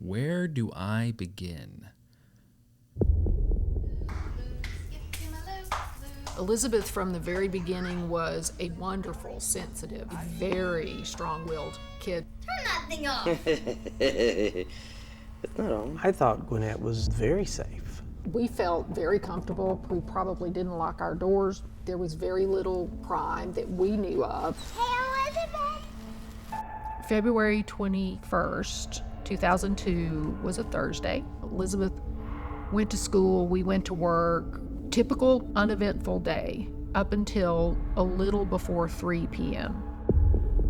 where do I begin? Elizabeth, from the very beginning, was a wonderful, sensitive, very strong-willed kid. Turn that thing off! It's not on. I thought Gwinnett was very safe. We felt very comfortable. We probably didn't lock our doors. There was very little crime that we knew of. Hey, Elizabeth! February 21st, 2002 was a Thursday. Elizabeth went to school, we went to work. Typical uneventful day up until a little before 3 p.m.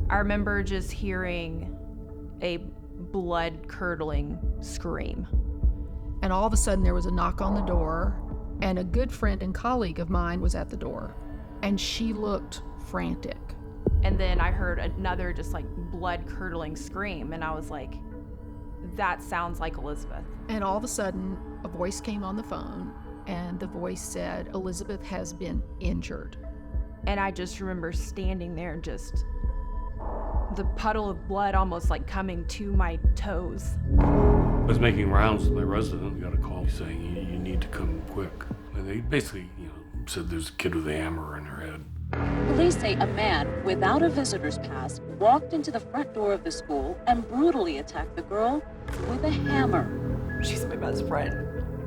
I remember just hearing a blood-curdling scream. And all of a sudden there was a knock on the door, and a good friend and colleague of mine was at the door, and she looked frantic. And then I heard another just like blood-curdling scream, and I was like, that sounds like Elizabeth. And all of a sudden a voice came on the phone, and the voice said, Elizabeth has been injured. And I just remember standing there, just the puddle of blood almost like coming to my toes. I was making rounds with my resident. Got a call saying you need to come quick. And they basically, said there's a kid with a hammer in her head. Police say a man without a visitor's pass walked into the front door of the school and brutally attacked the girl with a hammer. She's my best friend.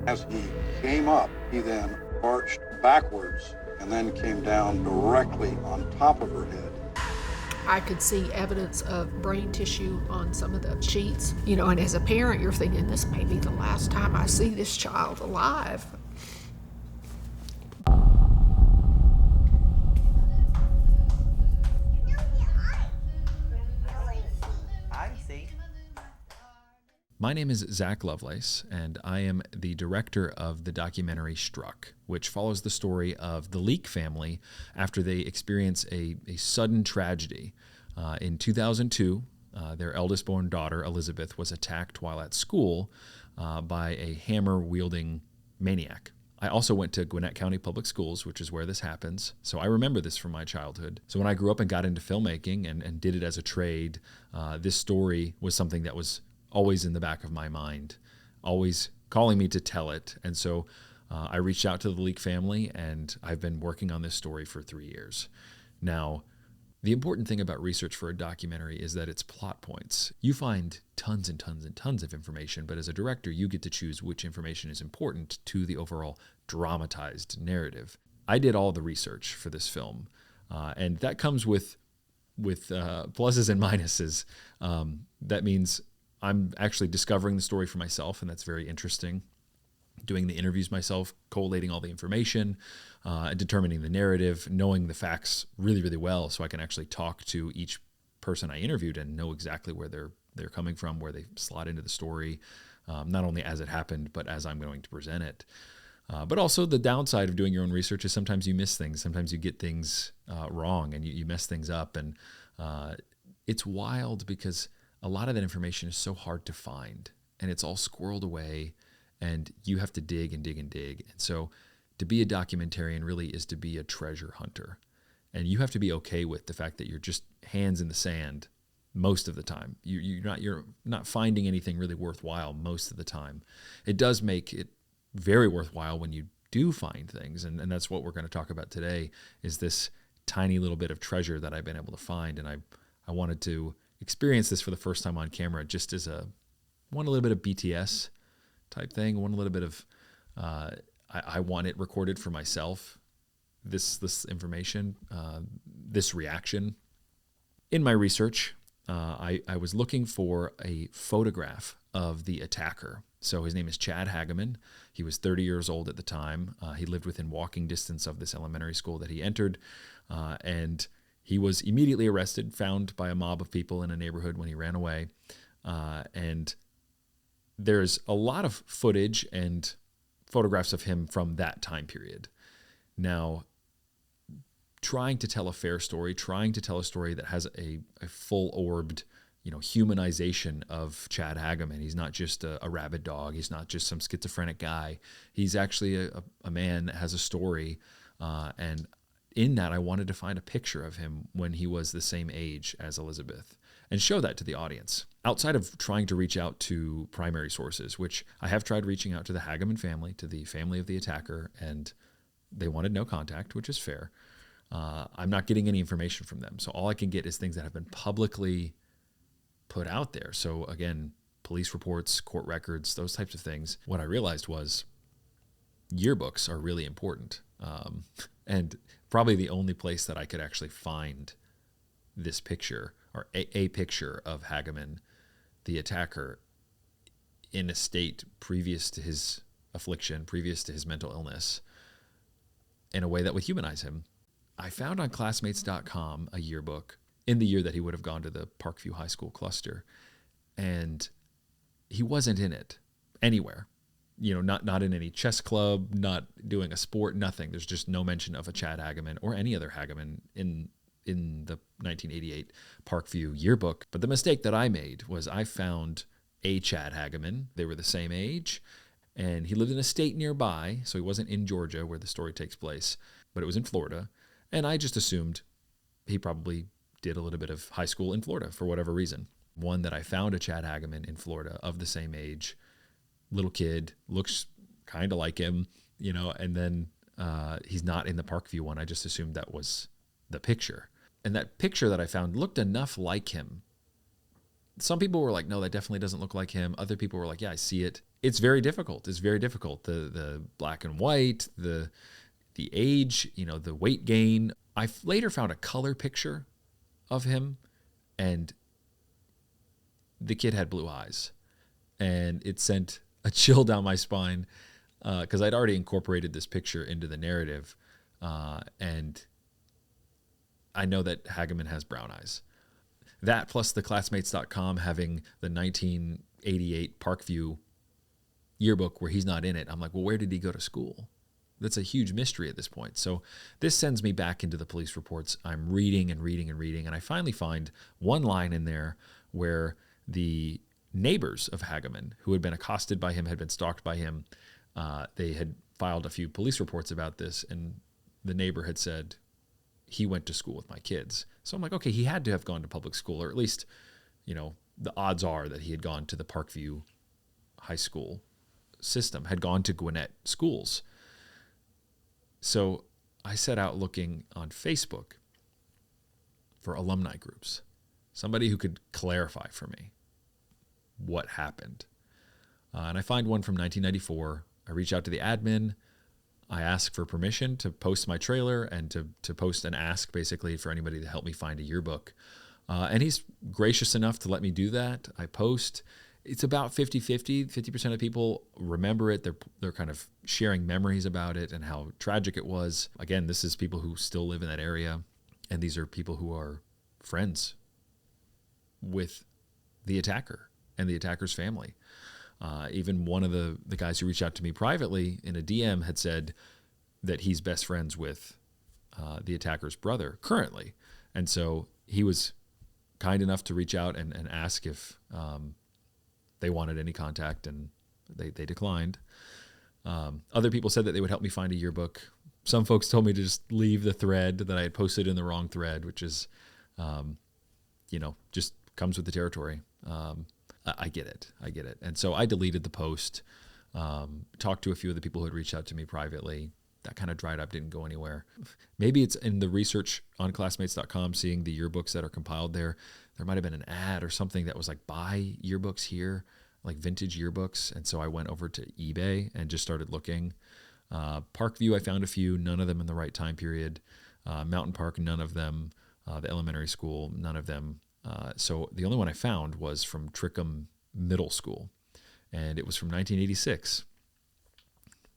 As he came up, he then arched backwards and then came down directly on top of her head. I could see evidence of brain tissue on some of the sheets, and as a parent, you're thinking, this may be the last time I see this child alive. My name is Zach Lovelace, and I am the director of the documentary Struck, which follows the story of the Leak family after they experience a sudden tragedy. In 2002, their eldest-born daughter, Elizabeth, was attacked while at school by a hammer-wielding maniac. I also went to Gwinnett County Public Schools, which is where this happens, so I remember this from my childhood. So when I grew up and got into filmmaking and did it as a trade, this story was something that was always in the back of my mind, always calling me to tell it. And so I reached out to the Leak family, and I've been working on this story for 3 years. Now, the important thing about research for a documentary is that it's plot points. You find tons and tons and tons of information, but as a director, you get to choose which information is important to the overall dramatized narrative. I did all the research for this film, and that comes with pluses and minuses. That means I'm actually discovering the story for myself, and that's very interesting. Doing the interviews myself, collating all the information, determining the narrative, knowing the facts really, really well, so I can actually talk to each person I interviewed and know exactly where they're coming from, where they slot into the story, not only as it happened, but as I'm going to present it. But also the downside of doing your own research is sometimes you miss things. Sometimes you get things wrong and you mess things up. And it's wild because a lot of that information is so hard to find, and it's all squirreled away, and you have to dig and dig and dig. And so to be a documentarian really is to be a treasure hunter. And you have to be okay with the fact that you're just hands in the sand most of the time. You're not finding anything really worthwhile most of the time. It does make it very worthwhile when you do find things, and that's what we're going to talk about today, is this tiny little bit of treasure that I've been able to find. And I wanted to experience this for the first time on camera, just as a little bit of BTS type thing, one little bit of I want it recorded for myself, this information, this reaction. In my research, I was looking for a photograph of the attacker. So his name is Chad Hagaman. He was 30 years old at the time. He lived within walking distance of this elementary school that he entered, and he was immediately arrested, found by a mob of people in a neighborhood when he ran away. And there's a lot of footage and photographs of him from that time period. Now, trying to tell a fair story, trying to tell a story that has a full-orbed, humanization of Chad Hagaman. He's not just a rabid dog. He's not just some schizophrenic guy. He's actually a man that has a story, and in that, I wanted to find a picture of him when he was the same age as Elizabeth. and show that to the audience. Outside of trying to reach out to primary sources, which I have tried reaching out to the Hagaman family, to the family of the attacker, and they wanted no contact, which is fair. I'm not getting any information from them. So all I can get is things that have been publicly put out there. So again, police reports, court records, those types of things. What I realized was yearbooks are really important. And probably the only place that I could actually find this picture, or a picture of Hagaman, the attacker, in a state previous to his affliction, previous to his mental illness, in a way that would humanize him. I found on classmates.com a yearbook in the year that he would have gone to the Parkview High School cluster, and he wasn't in it anywhere. Not in any chess club, not doing a sport, nothing. There's just no mention of a Chad Hagaman or any other Hagaman in the 1988 Parkview yearbook. But the mistake that I made was I found a Chad Hagaman. They were the same age, and he lived in a state nearby, so he wasn't in Georgia where the story takes place, but it was in Florida. And I just assumed he probably did a little bit of high school in Florida for whatever reason. One that I found a Chad Hagaman in Florida of the same age, little kid, looks kind of like him, and then he's not in the Parkview one. I just assumed that was the picture. And that picture that I found looked enough like him. Some people were like, no, that definitely doesn't look like him. Other people were like, yeah, I see it. It's very difficult. It's very difficult. The black and white, the age, the weight gain. I later found a color picture of him, and the kid had blue eyes. And it sent a chill down my spine because I'd already incorporated this picture into the narrative. And I know that Hagaman has brown eyes. That plus the classmates.com having the 1988 Parkview yearbook where he's not in it. I'm like, well, where did he go to school? That's a huge mystery at this point. So this sends me back into the police reports. I'm reading and reading and reading, and I finally find one line in there where the neighbors of Hagaman, who had been accosted by him, had been stalked by him, they had filed a few police reports about this, and the neighbor had said, he went to school with my kids. So I'm like, okay, he had to have gone to public school, or at least, the odds are that he had gone to the Parkview High School system, had gone to Gwinnett schools. So I set out looking on Facebook for alumni groups, somebody who could clarify for me what happened. And I find one from 1994. I reach out to the admin. I ask for permission to post my trailer and to post an ask basically for anybody to help me find a yearbook. And he's gracious enough to let me do that. I post. It's about 50-50. 50% of people remember it. They're kind of sharing memories about it and how tragic it was. Again, this is people who still live in that area. And these are people who are friends with the attacker and the attacker's family. Even one of the guys who reached out to me privately in a DM had said that he's best friends with the attacker's brother currently. And so he was kind enough to reach out and ask if they wanted any contact, and they declined. Other people said that they would help me find a yearbook. Some folks told me to just leave the thread, that I had posted in the wrong thread, which is, just comes with the territory. I get it. And so I deleted the post, talked to a few of the people who had reached out to me privately. That kind of dried up, didn't go anywhere. Maybe it's in the research on classmates.com, seeing the yearbooks that are compiled there. There might have been an ad or something that was like, buy yearbooks here, like vintage yearbooks. And so I went over to eBay and just started looking. Parkview, I found a few, none of them in the right time period. Mountain Park, none of them. The elementary school, none of them. So the only one I found was from Trickham Middle School, and it was from 1986.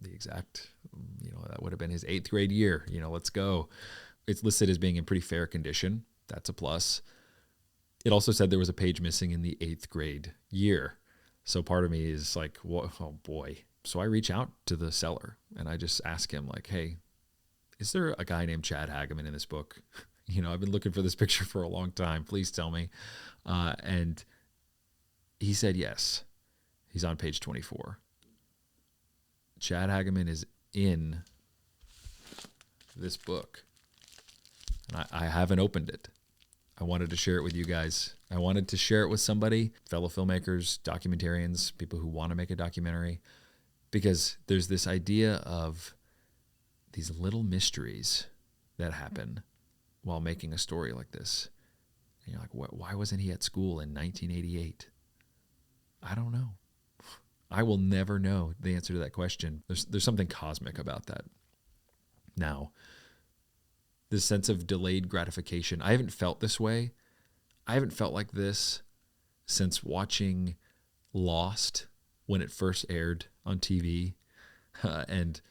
The exact, that would have been his 8th grade year. Let's go. It's listed as being in pretty fair condition. That's a plus. It also said there was a page missing in the 8th grade year. So part of me is like, oh boy. So I reach out to the seller and I just ask him like, hey, is there a guy named Chad Hagaman in this book? I've been looking for this picture for a long time. Please tell me. And he said, yes, he's on page 24. Chad Hagaman is in this book. And I haven't opened it. I wanted to share it with you guys. I wanted to share it with somebody, fellow filmmakers, documentarians, people who want to make a documentary, because there's this idea of these little mysteries that happen while making a story like this. And you're like, why wasn't he at school in 1988? I don't know. I will never know the answer to that question. There's something cosmic about that. Now, this sense of delayed gratification, I haven't felt this way. I haven't felt like this since watching Lost when it first aired on TV. And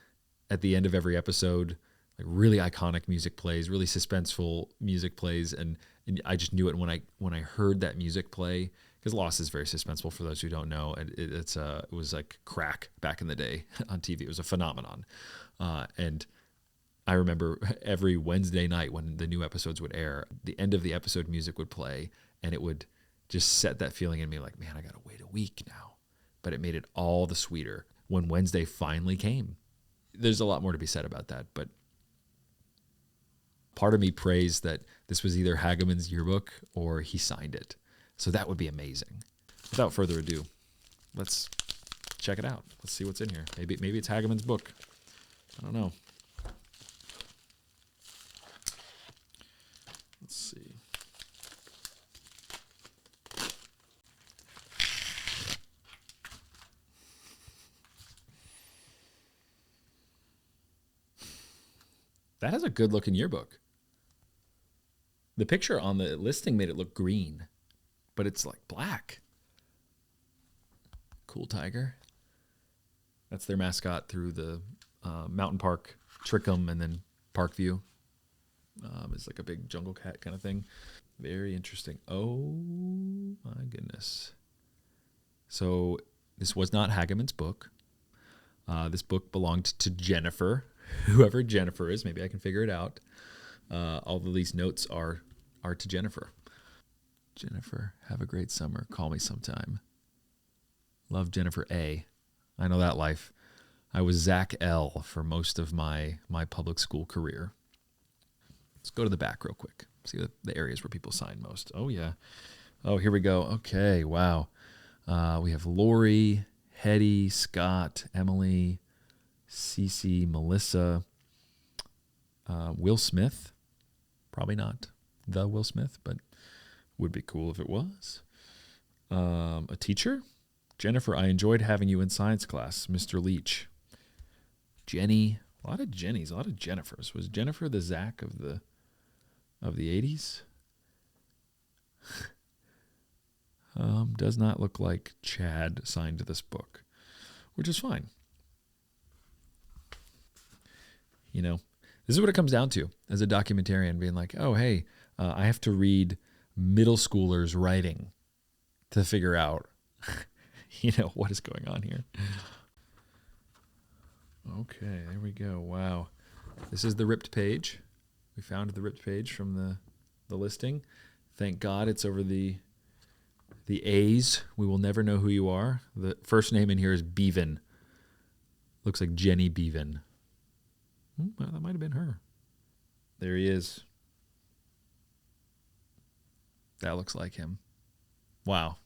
at the end of every episode, like really iconic music plays, really suspenseful music plays, and I just knew it when I heard that music play, because Lost is very suspenseful for those who don't know. It was like crack back in the day on TV. It was a phenomenon, and I remember every Wednesday night when the new episodes would air, the end of the episode music would play, and it would just set that feeling in me like, man, I gotta wait a week now. But it made it all the sweeter when Wednesday finally came. There's a lot more to be said about that, but part of me prays that this was either Hagaman's yearbook or he signed it. So that would be amazing. Without further ado, let's check it out. Let's see what's in here. Maybe it's Hagaman's book. I don't know. Let's see. That has a good looking yearbook. The picture on the listing made it look green, but it's like black. Cool tiger. That's their mascot through the mountain park, Trickham, and then Parkview. It's like a big jungle cat kind of thing. Very interesting. Oh my goodness. So this was not Hagaman's book. This book belonged to Jennifer, whoever Jennifer is. Maybe I can figure it out. All of these notes are to Jennifer. Jennifer, have a great summer. Call me sometime. Love, Jennifer A. I know that life. I was Zach L. for most of my public school career. Let's go to the back real quick. See the areas where people sign most. Oh, yeah. Oh, here we go. Okay, wow. We have Lori, Hetty, Scott, Emily, Cece, Melissa, Will Smith. Probably not the Will Smith, but would be cool if it was. A teacher. Jennifer, I enjoyed having you in science class. Mr. Leach. Jenny. A lot of Jennys, a lot of Jennifers. Was Jennifer the Zach of the 80s? Does not look like Chad signed this book, which is fine. You know, this is what it comes down to as a documentarian, being like, oh, hey, I have to read middle schoolers writing to figure out, what is going on here. Okay, there we go. Wow. This is the ripped page. We found the ripped page from the listing. Thank God it's over the A's. We will never know who you are. The first name in here is Bevan. Looks like Jenny Bevan. Well, that might have been her. There he is. That looks like him. Wow.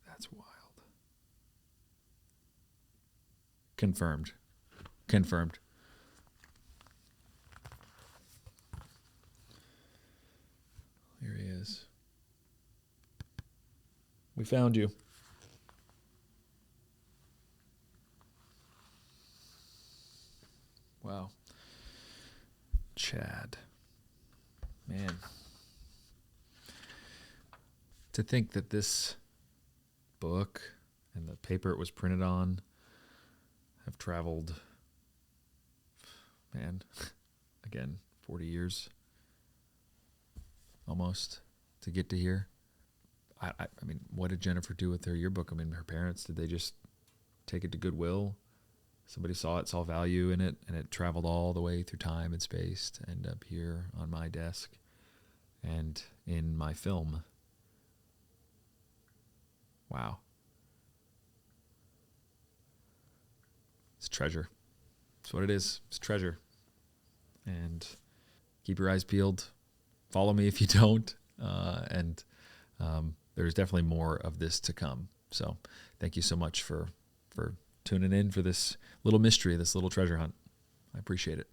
That's wild. Confirmed. Here he is. We found you. Wow. Chad. Man. To think that this book and the paper it was printed on have traveled, man, again, 40 years almost to get to here. I mean, what did Jennifer do with her yearbook? I mean, her parents, did they just take it to Goodwill? Somebody saw it, saw value in it, and it traveled all the way through time and space to end up here on my desk and in my film. Wow. It's treasure. That's what it is. It's treasure. And keep your eyes peeled. Follow me if you don't. And there's definitely more of this to come. So thank you so much for tuning in for this little mystery, this little treasure hunt. I appreciate it.